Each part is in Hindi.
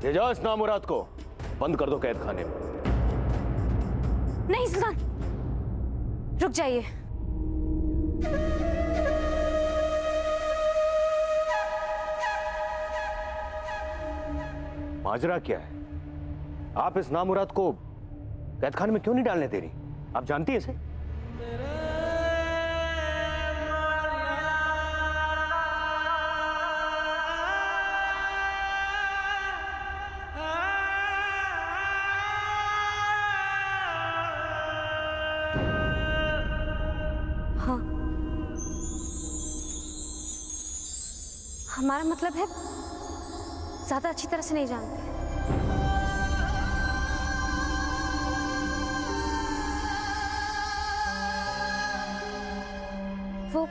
ले जाओ इस नामुराद को, बंद कर दो कैद खाने में। नहीं सुल्तान, रुक जाइए। माजरा क्या है? आप इस नामुराद को कैद खाने में क्यों नहीं डालने दे रही? आप जानती है इसे? हाँ, हमारा मतलब है ज्यादा अच्छी तरह से नहीं जानते। वो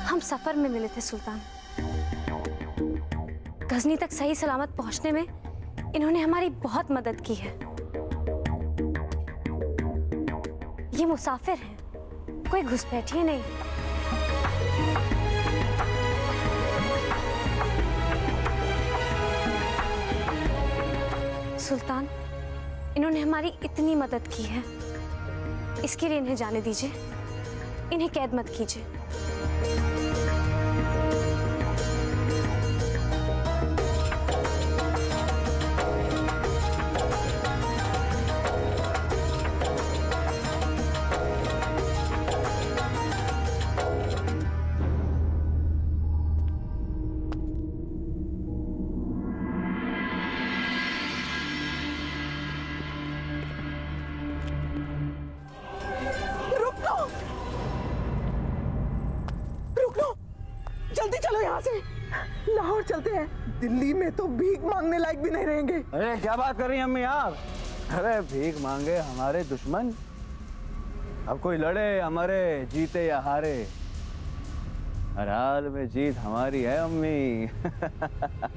हम सफर में मिले थे सुल्तान। गजनी तक सही सलामत पहुंचने में इन्होंने हमारी बहुत मदद की है। ये मुसाफिर हैं, कोई घुसपैठिए नहीं। सुल्तान, इन्होंने हमारी इतनी मदद की है, इसके लिए इन्हें जाने दीजिए, इन्हें कैद मत कीजिए। जल्दी चलो यहाँ से, लाहौर चलते हैं। दिल्ली में तो भीख मांगने लायक भी नहीं रहेंगे। अरे क्या बात कर रही हैं अम्मी आप? अरे भीख मांगे हमारे दुश्मन, अब कोई लड़े हमारे जीते या हारे, हर हाल में जीत हमारी है अम्मी।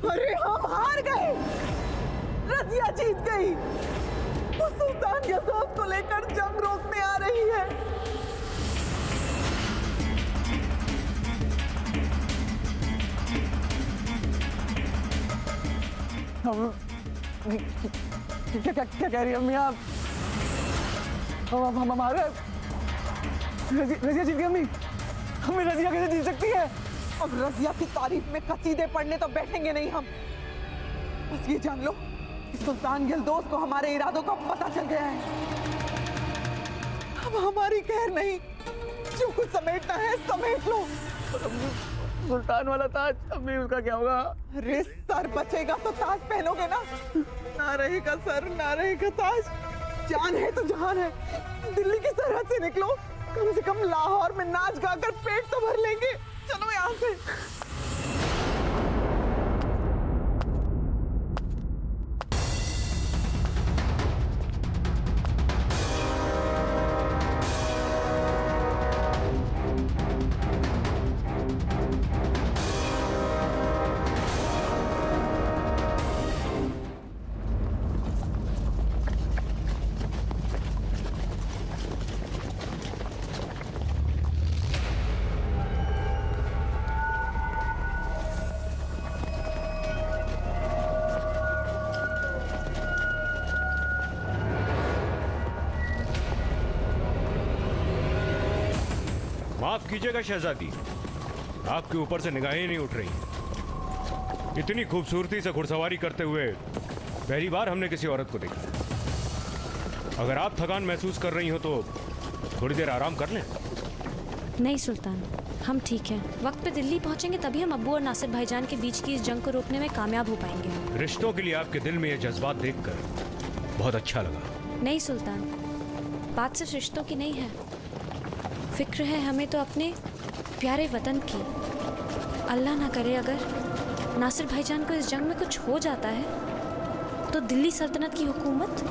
अरे हम हार गए, रजिया जीत गई। वो सुल्तान के दोस्त को लेकर जंग रोकने आ रही है। हम क्या कह रही हैं अम्मी आप? हम हमारे रजिया जीत गई अम्मी। हमें रजिया कैसे जीत सकती है? अब रजिया की तारीफ में कसीदे पढ़ने तो बैठेंगे नहीं हम। बस ये जान लो कि सुल्तान गिलदोस को हमारे इरादों का पता चल गया है। अब हमारी खैर नहीं, जो कुछ समेटना है समेट लो। सुल्तान वाला ताज अम्मी, उसका क्या होगा? अरे सर बचेगा तो ताज पहनोगे ना, ना रहेगा सर ना रहेगा ताज। जान है तो जहान है। दिल्ली की सरहद से निकलो, कम से कम लाहौर में नाच गाकर पेट तो भर लेंगे। चलो यहाँ से। माफ कीजिएगा शहजादी, आपके ऊपर से निगाहें नहीं उठ रही। इतनी खूबसूरती से घुड़सवारी करते हुए पहली बार हमने किसी औरत को देखा। अगर आप थकान महसूस कर रही हो तो थोड़ी देर आराम कर लें। नहीं सुल्तान, हम ठीक हैं। वक्त पे दिल्ली पहुंचेंगे तभी हम अब्बू और नासिर भाईजान के बीच की इस जंग को रोकने में कामयाब हो पाएंगे। रिश्तों के लिए आपके दिल में ये जज्बात देखकर बहुत अच्छा लगा। नहीं सुल्तान, बात सिर्फ रिश्तों की नहीं है, फिक्र है हमें तो अपने प्यारे वतन की। अल्लाह ना करे अगर नासिर भाईजान को इस जंग में कुछ हो जाता है तो दिल्ली सल्तनत की हुकूमत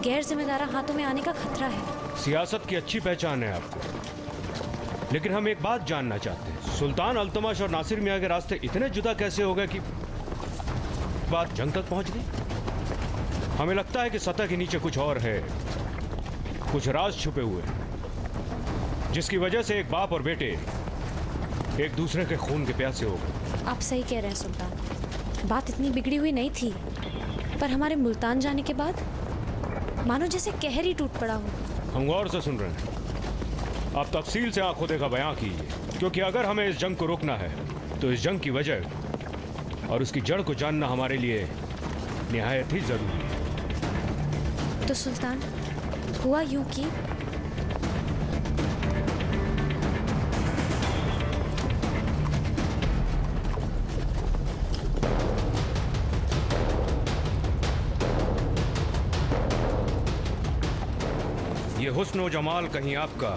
गैर जिम्मेदार हाथों में आने का खतरा है। सियासत की अच्छी पहचान है आपको, लेकिन हम एक बात जानना चाहते हैं, सुल्तान अल्तमश और नासिर मियाँ के रास्ते इतने जुदा कैसे हो गए कि बात जंग तक पहुंच गई? हमें लगता है कि सतह के नीचे कुछ और है, कुछ राज छुपे हुए हैं, जिसकी वजह से एक बाप और बेटे एक दूसरे के खून के प्यासे हो गए। आप सही कह रहे हैं सुल्तान, बात इतनी बिगड़ी हुई नहीं थी, पर हमारे मुल्तान जाने के बाद मानो जैसे कहर ही टूट पड़ा हो। हम गौर से सुन रहे हैं। आप तफसील से आंखों देखा बयां कीजिए, क्योंकि अगर हमें इस जंग को रोकना है तो इस जंग की वजह और उसकी जड़ को जानना हमारे लिए निहायत ही जरूरी है। तो सुल्तान, हुआ यूं कि ये हुस्न और जमाल कहीं आपका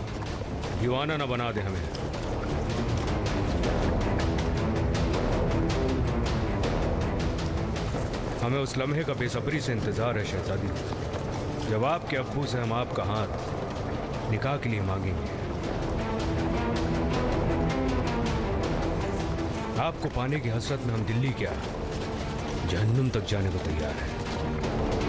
दीवाना न बना दे हमें। हमें उस लम्हे का बेसब्री से इंतजार है शहजादी, जब आपके अब्बू से हम आपका हाथ निकाह के लिए मांगेंगे। आपको पाने की हसरत में हम दिल्ली क्या जहन्नुम तक जाने को तैयार हैं।